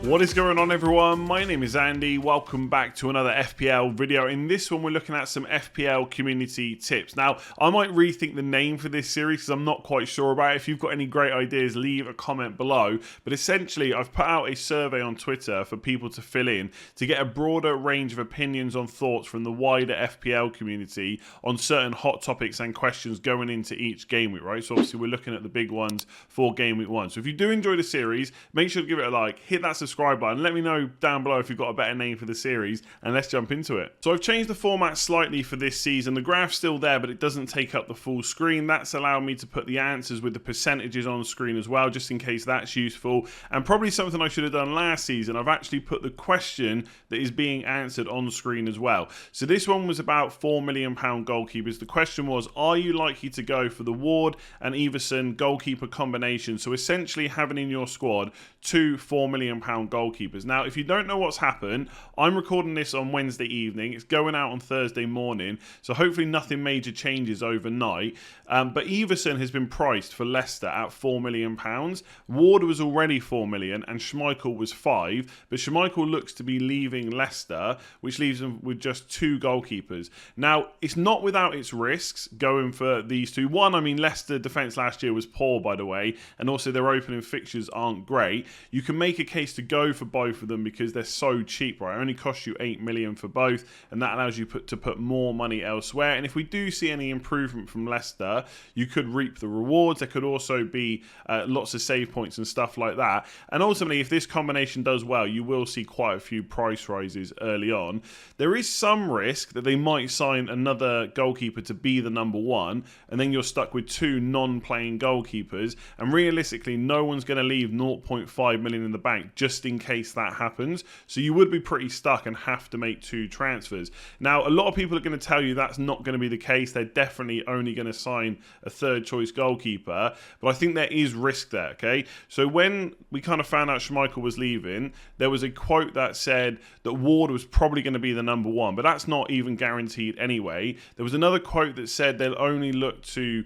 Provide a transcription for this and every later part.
What is going on, everyone? My name is Andy. Welcome back to another FPL video. In this one, we're looking at some FPL community tips. Now, I might rethink the name for this series because I'm not quite sure about it. If you've got any great ideas, leave a comment below. But essentially, I've put out a survey on Twitter for people to fill in to get a broader range of opinions on thoughts from the wider FPL community on certain hot topics and questions going into each game week, right? So obviously, we're looking at the big ones for game week 1. So if you do enjoy the series, make sure to give it a like, hit that subscribe button, let me know down below if you've got a better name for the series, and let's jump into it. So I've changed the format slightly for this season. The graph's still there, but it doesn't take up the full screen. That's allowed me to put the answers with the percentages on screen as well, just in case that's useful. And probably something I should have done last season, I've actually put the question that is being answered on screen as well. So this one was about £4 million goalkeepers. The question was, are you likely to go for the Ward and Everson goalkeeper combination? So essentially having in your squad two £4 million goalkeepers. Now, if you don't know what's happened, I'm recording this on Wednesday evening. It's going out on Thursday morning, so hopefully nothing major changes overnight. But Everson has been priced for Leicester at £4 million. Ward was already £4 million, and Schmeichel was 5. But Schmeichel looks to be leaving Leicester, which leaves them with just 2 goalkeepers. Now, it's not without its risks going for these two. One, I mean, Leicester defence last year was poor, by the way, and also their opening fixtures aren't great. You can make a case to go for both of them because they're so cheap, right? It only costs you 8 million for both, and that allows you to put more money elsewhere. And if we do see any improvement from Leicester, you could reap the rewards. There could also be lots of save points and stuff like that. And ultimately, if this combination does well, you will see quite a few price rises early on. There is some risk that they might sign another goalkeeper to be the number 1, and then you're stuck with 2 non-playing goalkeepers. And realistically, no one's going to leave 0.5 million in the bank just in case that happens. So you would be pretty stuck and have to make 2 transfers. Now, a lot of people are going to tell you that's not going to be the case. They're definitely only going to sign a third choice goalkeeper, but I think there is risk there, okay? So when we kind of found out Schmeichel was leaving, there was a quote that said that Ward was probably going to be the number 1, but that's not even guaranteed anyway. There was another quote that said they'll only look to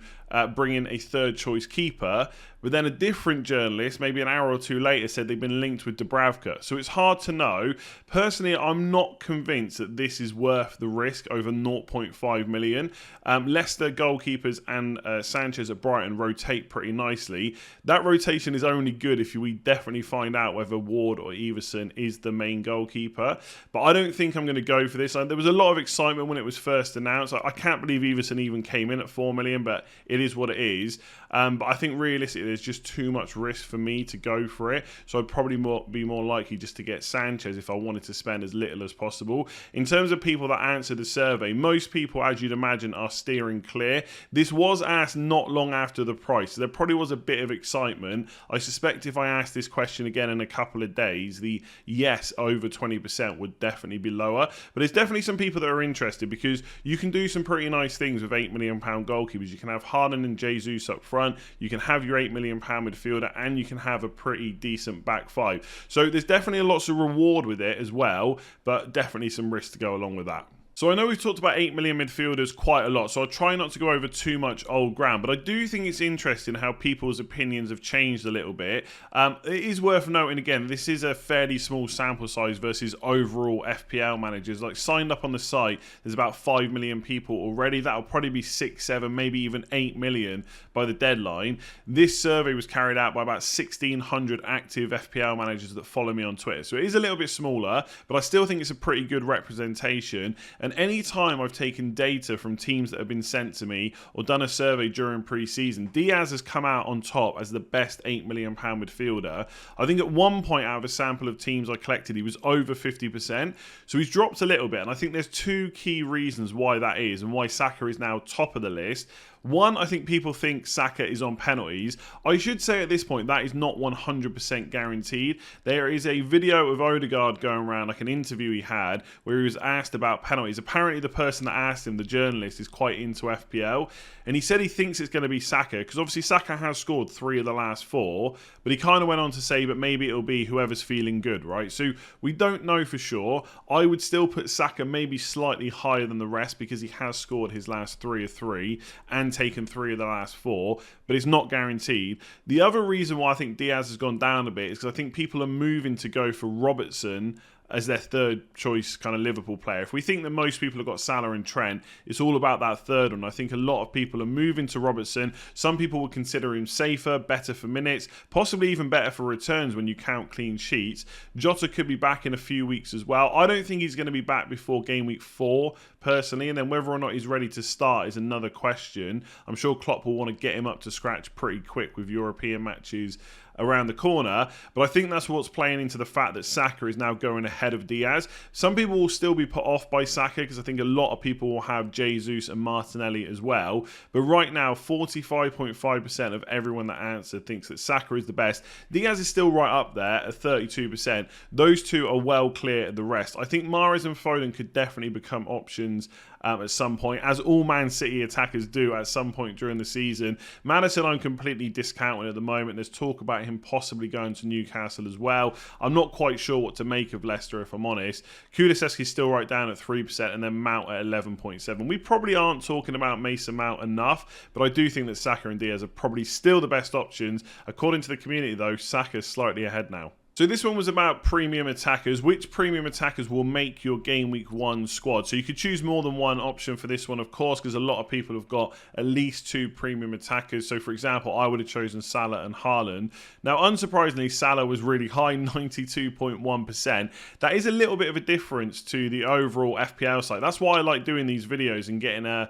bring in a third choice keeper, but then a different journalist, maybe an hour or 2 later, said they've been linked with Dubravka. So it's hard to know. Personally, I'm not convinced that this is worth the risk over 0.5 million. Leicester goalkeepers and Sanchez at Brighton rotate pretty nicely. That rotation is only good if we definitely find out whether Ward or Everson is the main goalkeeper. But I don't think I'm going to go for this. There was a lot of excitement when it was first announced. I can't believe Everson even came in at 4 million, but it is what it is. But I think realistically, there's just too much risk for me to go for it. So I'd probably be more likely just to get Sanchez if I wanted to spend as little as possible. In terms of people that answered the survey, most people, as you'd imagine, are steering clear. This was asked not long after the price, so there probably was a bit of excitement. I suspect if I asked this question again in a couple of days, the yes over 20% would definitely be lower. But there's definitely some people that are interested because you can do some pretty nice things with £8 million goalkeepers. You can have Harden and Jesus up front. You can have your £8 million midfielder, and you can have a pretty decent back 5. So there's definitely lots of reward with it as well, but definitely some risk to go along with that. So I know we've talked about 8 million midfielders quite a lot, so I'll try not to go over too much old ground, but I do think it's interesting how people's opinions have changed a little bit. It is worth noting, again, this is a fairly small sample size versus overall FPL managers. Like, signed up on the site, there's about 5 million people already. That'll probably be 6, 7, maybe even 8 million by the deadline. This survey was carried out by about 1,600 active FPL managers that follow me on Twitter. So it is a little bit smaller, but I still think it's a pretty good representation. And any time I've taken data from teams that have been sent to me or done a survey during pre-season, Diaz has come out on top as the best £8 million midfielder. I think at one point out of a sample of teams I collected, he was over 50%. So he's dropped a little bit. And I think there's 2 key reasons why that is and why Saka is now top of the list. One, I think people think Saka is on penalties. I should say at this point that is not 100% guaranteed. There is a video of Odegaard going around, like an interview he had, where he was asked about penalties. Apparently the person that asked him, the journalist, is quite into FPL, and he said he thinks it's going to be Saka, because obviously Saka has scored 3 of the last 4, but he kind of went on to say, but maybe it'll be whoever's feeling good, right? So we don't know for sure. I would still put Saka maybe slightly higher than the rest because he has scored his last 3 of 3, and taken 3 of the last 4, but it's not guaranteed. The other reason why I think Diaz has gone down a bit is because I think people are moving to go for Robertson as their third choice kind of Liverpool player. If we think that most people have got Salah and Trent, it's all about that third one. I think a lot of people are moving to Robertson. Some people would consider him safer, better for minutes, possibly even better for returns when you count clean sheets. Jota could be back in a few weeks as well. I don't think he's going to be back before game week 4, personally, and then whether or not he's ready to start is another question. I'm sure Klopp will want to get him up to scratch pretty quick with European matches around the corner, but I think that's what's playing into the fact that Saka is now going ahead of Diaz. Some people will still be put off by Saka because I think a lot of people will have Jesus and Martinelli as well, but right now 45.5% of everyone that answered thinks that Saka is the best. Diaz is still right up there at 32%. Those two are well clear of the rest. I think Mahrez and Foden could definitely become options at some point, as all Man City attackers do at some point during the season. Maddison I'm completely discounting at the moment. There's talk about him possibly going to Newcastle as well. I'm not quite sure what to make of Leicester, if I'm honest. Kulusevski's still right down at 3%, and then Mount at 11.7%. We probably aren't talking about Mason Mount enough, but I do think that Saka and Diaz are probably still the best options. According to the community, though, Saka's slightly ahead now. So this one was about premium attackers. Which premium attackers will make your game week 1 squad? So you could choose more than one option for this one, of course, because a lot of people have got at least 2 premium attackers. So for example, I would have chosen Salah and Haaland. Now, unsurprisingly, Salah was really high, 92.1%. That is a little bit of a difference to the overall FPL site. That's why I like doing these videos and getting a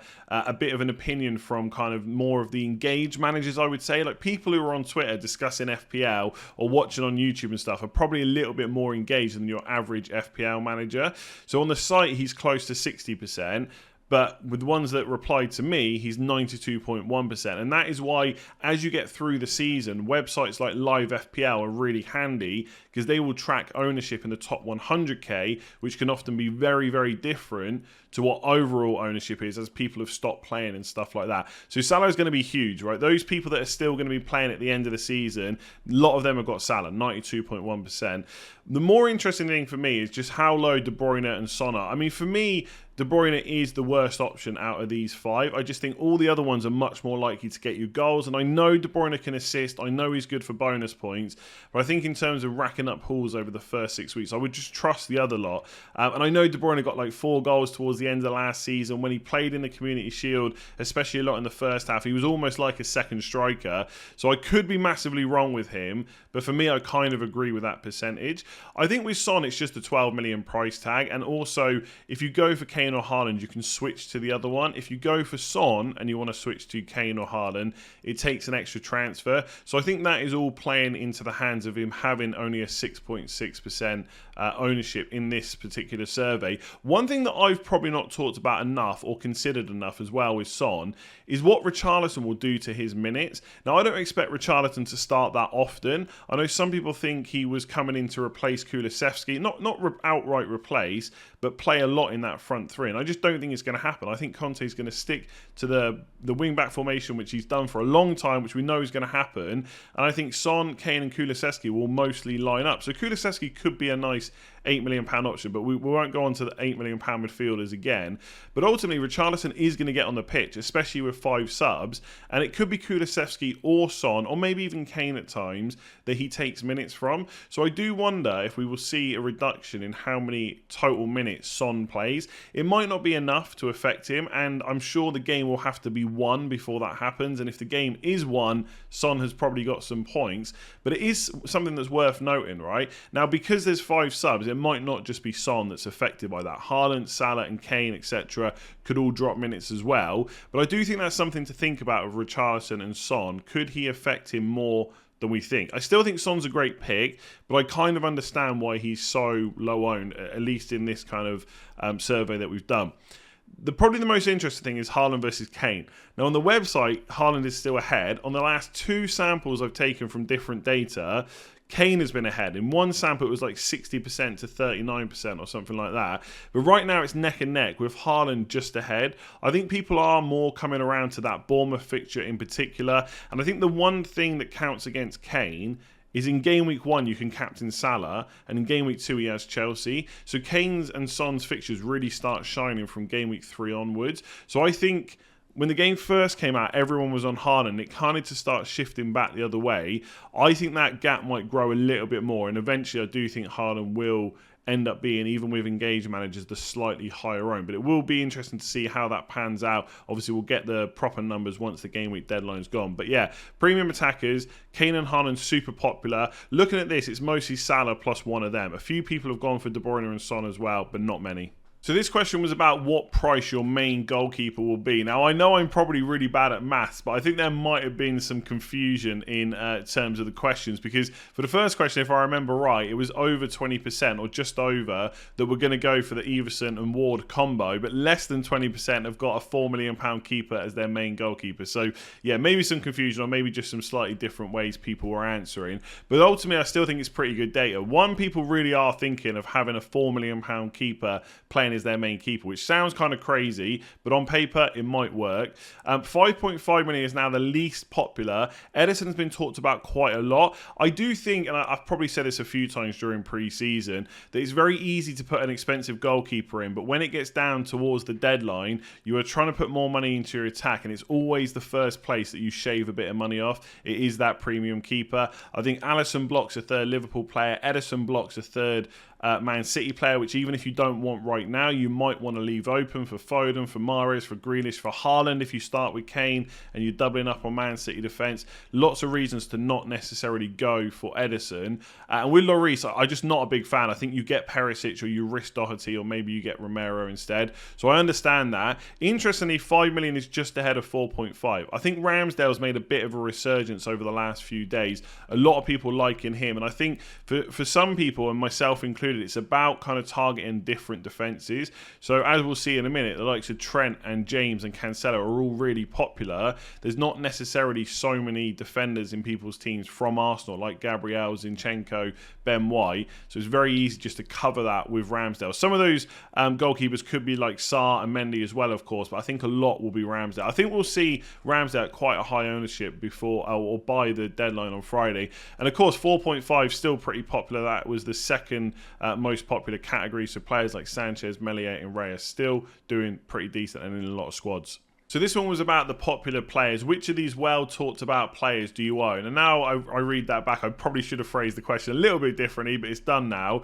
bit of an opinion from kind of more of the engaged managers, I would say. Like people who are on Twitter discussing FPL or watching on YouTube and stuff are probably a little bit more engaged than your average FPL manager. So on the site, he's close to 60%. But with the ones that replied to me, he's 92.1%. And that is why, as you get through the season, websites like Live FPL are really handy because they will track ownership in the top 100k, which can often be very, very different to what overall ownership is as people have stopped playing and stuff like that. So Salah is going to be huge, right? Those people that are still going to be playing at the end of the season, a lot of them have got Salah, 92.1%. The more interesting thing for me is just how low De Bruyne and Son are. I mean, for me, De Bruyne is the worst option out of these 5. I just think all the other ones are much more likely to get you goals. And I know De Bruyne can assist. I know he's good for bonus points. But I think in terms of racking up hauls over the first 6 weeks, I would just trust the other lot. And I know De Bruyne got like 4 goals towards the end of last season. When he played in the Community Shield, especially a lot in the first half, he was almost like a second striker. So I could be massively wrong with him. But for me, I kind of agree with that percentage. I think with Son, it's just a 12 million price tag. And also, if you go for Kane or Haaland, you can switch to the other one. If you go for Son and you want to switch to Kane or Haaland, it takes an extra transfer. So I think that is all playing into the hands of him having only a 6.6% ownership in this particular survey. One thing that I've probably not talked about enough or considered enough as well with Son is what Richarlison will do to his minutes. Now, I don't expect Richarlison to start that often. I know some people think he was coming in to replace Kulusevski, not outright replace, but play a lot in that front 3. And I just don't think it's going to happen. I think Conte is going to stick to the wing-back formation, which he's done for a long time, which we know is going to happen. And I think Son, Kane and Kulusevski will mostly line up. So Kulusevski could be a nice £8 million option, but we won't go on to the £8 million midfielders again. But ultimately, Richarlison is going to get on the pitch, especially with 5 subs, and it could be Kulusevski or Son, or maybe even Kane at times, that he takes minutes from. So I do wonder if we will see a reduction in how many total minutes Son plays. It might not be enough to affect him, and I'm sure the game will have to be won before that happens, and if the game is won, Son has probably got some points. But it is something that's worth noting, right? Now, because there's 5 subs, it might not just be Son that's affected by that. Haaland, Salah and Kane, etc. could all drop minutes as well. But I do think that's something to think about with Richarlison and Son. Could he affect him more than we think? I still think Son's a great pick, but I kind of understand why he's so low owned, at least in this kind of survey that we've done. Probably the most interesting thing is Haaland versus Kane. Now, on the website, Haaland is still ahead. On the last 2 samples I've taken from different data, Kane has been ahead. In one sample, it was like 60% to 39% or something like that. But right now, it's neck and neck with Haaland just ahead. I think people are more coming around to that Bournemouth fixture in particular. And I think the one thing that counts against Kane is in game week 1, you can captain Salah, and in game week 2, he has Chelsea. So Kane's and Son's fixtures really start shining from game week 3 onwards. So I think when the game first came out, everyone was on Haaland. It kind of to start shifting back the other way. I think that gap might grow a little bit more, and eventually I do think Haaland will end up being, even with engaged managers, the slightly higher own. But it will be interesting to see how that pans out. Obviously, we'll get the proper numbers once the game week deadline's gone. But yeah, premium attackers, Kane and Haaland, super popular. Looking at this, it's mostly Salah plus one of them. A few people have gone for De Bruyne and Son as well, but not many. So this question was about what price your main goalkeeper will be. Now, I know I'm probably really bad at maths, but I think there might have been some confusion in terms of the questions, because for the first question, if I remember right, it was over 20% or just over that we're going to go for the Everson and Ward combo, but less than 20% have got a £4 million keeper as their main goalkeeper. So yeah, maybe some confusion or maybe just some slightly different ways people were answering. But ultimately, I still think it's pretty good data. One, people really are thinking of having a £4 million keeper playing as their main keeper, which sounds kind of crazy, but on paper it might work. 5.5 million is now the least popular. Ederson has been talked about quite a lot. I do think, and I've probably said this a few times during pre-season, that it's very easy to put an expensive goalkeeper in, but when it gets down towards the deadline, you are trying to put more money into your attack, and it's always the first place that you shave a bit of money off. It is that premium keeper. I think Alisson blocks a third Liverpool player. Ederson blocks a third Man City player, which even if you don't want right now, you might want to leave open for Foden, for Mahrez, for Grealish, for Haaland if you start with Kane and you're doubling up on Man City defence. Lots of reasons to not necessarily go for Ederson. And with Lloris, I'm just not a big fan. I think you get Perisic or you risk Doherty or maybe you get Romero instead. So I understand that. Interestingly, 5 million is just ahead of 4.5. I think Ramsdale's made a bit of a resurgence over the last few days. A lot of people liking him. And I think for some people, and myself included, it's about kind of targeting different defences. So as we'll see in a minute, the likes of Trent and James and Cancelo are all really popular. There's not necessarily so many defenders in people's teams from Arsenal, like Gabriel, Zinchenko, Ben White. So it's very easy just to cover that with Ramsdale. Some of those goalkeepers could be like Sarr and Mendy as well, of course, but I think a lot will be Ramsdale. I think we'll see Ramsdale at quite a high ownership before or by the deadline on Friday. And of course, 4.5 still pretty popular. That was the second most popular category. So players like Sanchez, Meslier and Reyes still doing pretty decent and in a lot of squads. So this one was about the popular players. Which of these well talked about players do you own? And now I read that back. I probably should have phrased the question a little bit differently, but it's done now.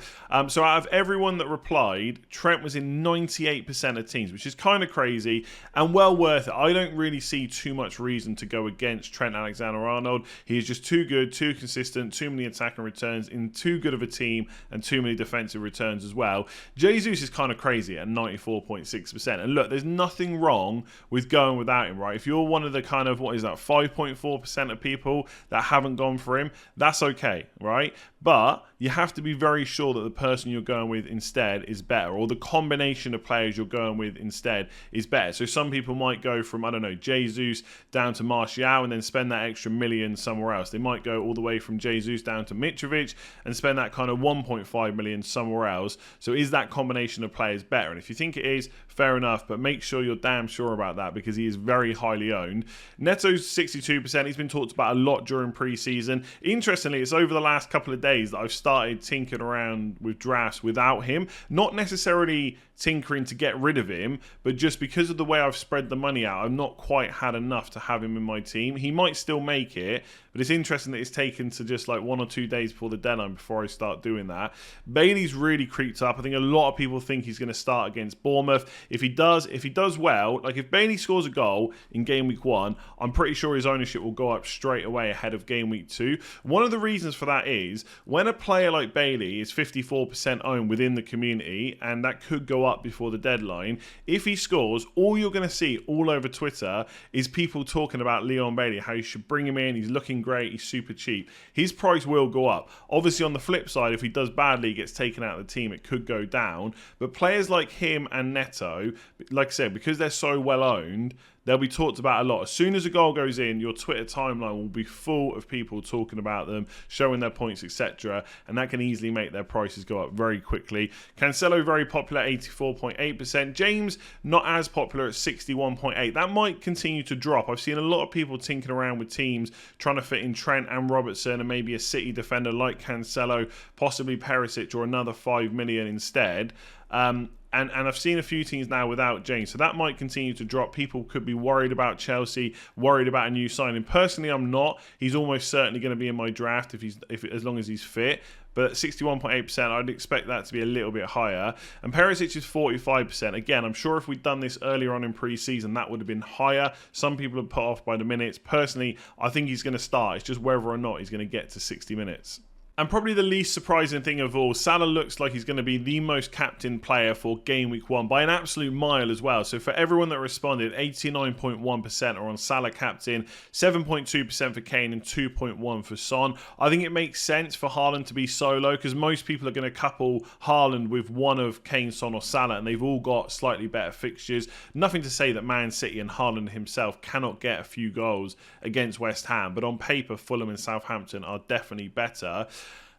So out of everyone that replied, Trent was in 98% of teams, which is kind of crazy and well worth it. I don't really see too much reason to go against Trent Alexander-Arnold. He is just too good, too consistent, too many attacking returns in too good of a team and too many defensive returns as well. Jesus is kind of crazy at 94.6%. And look, there's nothing wrong with going without him, right? If you're one of the kind of, 5.4% of people that haven't gone for him, that's okay, right? But you have to be very sure that the person you're going with instead is better, or the combination of players you're going with instead is better. So some people might go from, Jesus down to Martial and then spend that extra million somewhere else. They might go all the way from Jesus down to Mitrovic and spend that kind of 1.5 million somewhere else. So is that combination of players better? And if you think it is, fair enough, but make sure you're damn sure about that because he is very highly owned. Neto's 62%. He's been talked about a lot during pre-season. Interestingly, it's over the last couple of days that I've started tinkering around with drafts without him. Not necessarily tinkering to get rid of him, but just because of the way I've spread the money out, I've not quite had enough to have him in my team. He might still make it, but it's interesting that it's taken to just like 1 or 2 days before the deadline before I start doing that. Bailey's really creeped up. I think a lot of people think he's going to start against Bournemouth. If he does well, like if Bailey scores a goal in game week 1, I'm pretty sure his ownership will go up straight away ahead of game week 2. One of the reasons for that is when a player like Bailey is 54% owned within the community, and that could go up before the deadline, if he scores, all you're going to see all over Twitter is people talking about Leon Bailey, how you should bring him in, he's looking great, he's super cheap. His price will go up. Obviously on the flip side, if he does badly, he gets taken out of the team, it could go down. But players like him and Neto, like I said, because they're so well owned, they'll be talked about a lot. As soon as a goal goes in, your Twitter timeline will be full of people talking about them, showing their points, etc. And that can easily make their prices go up very quickly. Cancelo, very popular, 84.8%. James, not as popular at 61.8%. That might continue to drop. I've seen a lot of people tinkering around with teams trying to fit in Trent and Robertson and maybe a City defender like Cancelo, possibly Perisic or another 5 million instead. And I've seen a few teams now without James, so that might continue to drop. People could be worried about Chelsea, worried about a new signing. Personally, I'm not. He's almost certainly going to be in my draft if as long as he's fit. But 61.8%, I'd expect that to be a little bit higher. And Perisic is 45%. Again, I'm sure if we'd done this earlier on in pre-season, that would have been higher. Some people have put off by the minutes. Personally, I think he's going to start. It's just whether or not he's going to get to 60 minutes. And probably the least surprising thing of all, Salah looks like he's going to be the most captain player for Game Week 1 by an absolute mile as well. So for everyone that responded, 89.1% are on Salah captain, 7.2% for Kane and 2.1% for Son. I think it makes sense for Haaland to be solo because most people are going to couple Haaland with one of Kane, Son or Salah, and they've all got slightly better fixtures. Nothing to say that Man City and Haaland himself cannot get a few goals against West Ham, but on paper, Fulham and Southampton are definitely better.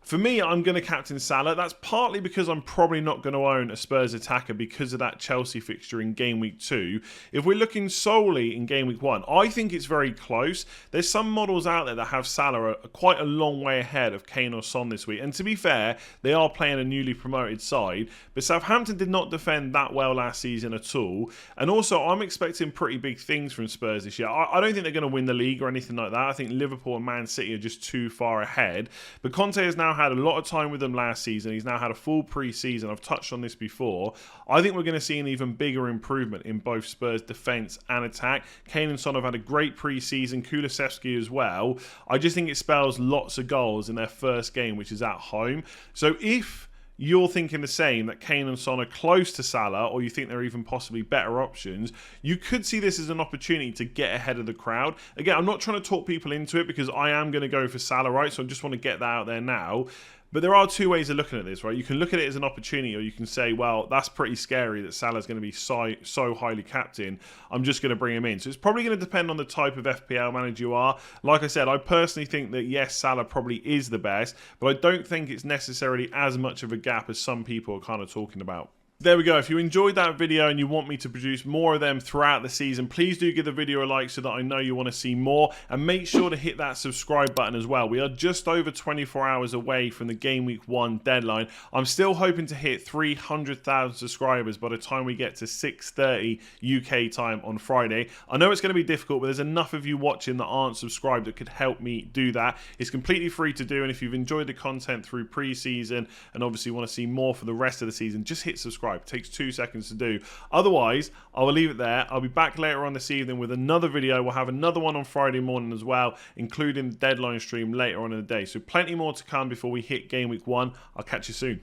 For me, I'm going to captain Salah. That's partly because I'm probably not going to own a Spurs attacker because of that Chelsea fixture in Game Week 2. If we're looking solely in Game Week 1, I think it's very close. There's some models out there that have Salah quite a long way ahead of Kane or Son this week. And to be fair, they are playing a newly promoted side. But Southampton did not defend that well last season at all. And also, I'm expecting pretty big things from Spurs this year. I don't think they're going to win the league or anything like that. I think Liverpool and Man City are just too far ahead. But Conte has now had a lot of time with them last season. He's now had a full pre-season. I've touched on this before. I think we're going to see an even bigger improvement in both Spurs defence and attack. Kane and Son have had a great pre-season. Kulusevski as well. I just think it spells lots of goals in their first game, which is at home. So if you're thinking the same, that Kane and Son are close to Salah, or you think they're even possibly better options, you could see this as an opportunity to get ahead of the crowd. Again, I'm not trying to talk people into it because I am going to go for Salah, right? So I just want to get that out there now. But there are two ways of looking at this, right? You can look at it as an opportunity, or you can say, well, that's pretty scary that Salah's going to be so highly captain. I'm just going to bring him in. So it's probably going to depend on the type of FPL manager you are. Like I said, I personally think that, yes, Salah probably is the best, but I don't think it's necessarily as much of a gap as some people are kind of talking about. There we go. If you enjoyed that video and you want me to produce more of them throughout the season, please do give the video a like so that I know you want to see more, and make sure to hit that subscribe button as well. We are just over 24 hours away from the Game Week 1 deadline. I'm still hoping to hit 300,000 subscribers by the time we get to 6:30 UK time on Friday. I know it's going to be difficult, but there's enough of you watching that aren't subscribed that could help me do that. It's completely free to do, and if you've enjoyed the content through pre-season and obviously want to see more for the rest of the season, just hit subscribe. It takes 2 seconds to do. Otherwise, I will leave it there. I'll be back later on this evening with another video. We'll have another one on Friday morning as well, including the deadline stream later on in the day. So plenty more to come before we hit Game Week 1. I'll catch you soon.